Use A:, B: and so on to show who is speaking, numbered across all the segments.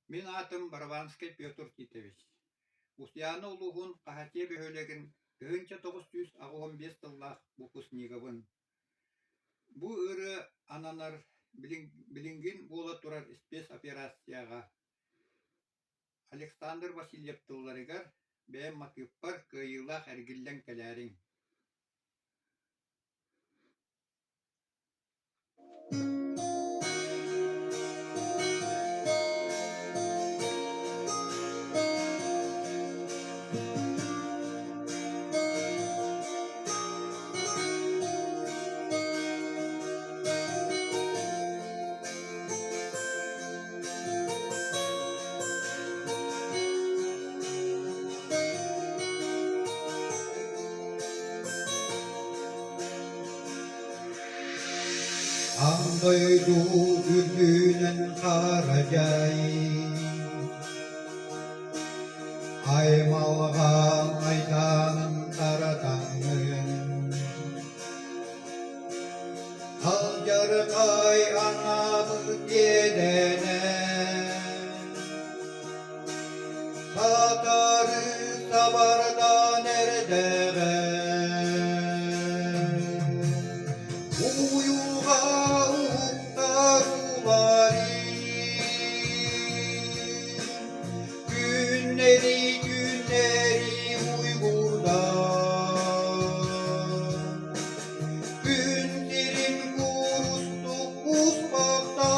A: Мен атым Барабанский Петр Титович. Устьяны улуғын қахате бөхөлегін 1995 тыллақ выпускниговын. Бу ыры ананар билингин бола турар спецоперацияға. Александр Васильев тылларыгар бәм макыппар кыйылақ әргілден кәләрін. Аңдойду үргүнен қаражай, аймалған айданын таратаңын. Алжарқай аңабы кедене, сатары сабардан әрдеғі. Günleri Uygur'da Günlerin kurustu kusmaktan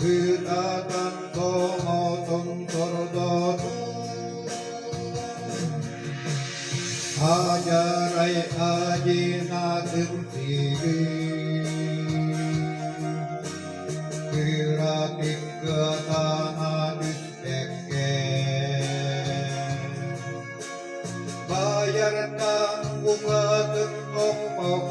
A: Gıdadan somodun sorudun Hajaray ajinatın siri Kıratik ketana düştekken Bayar tanggung ateng pokok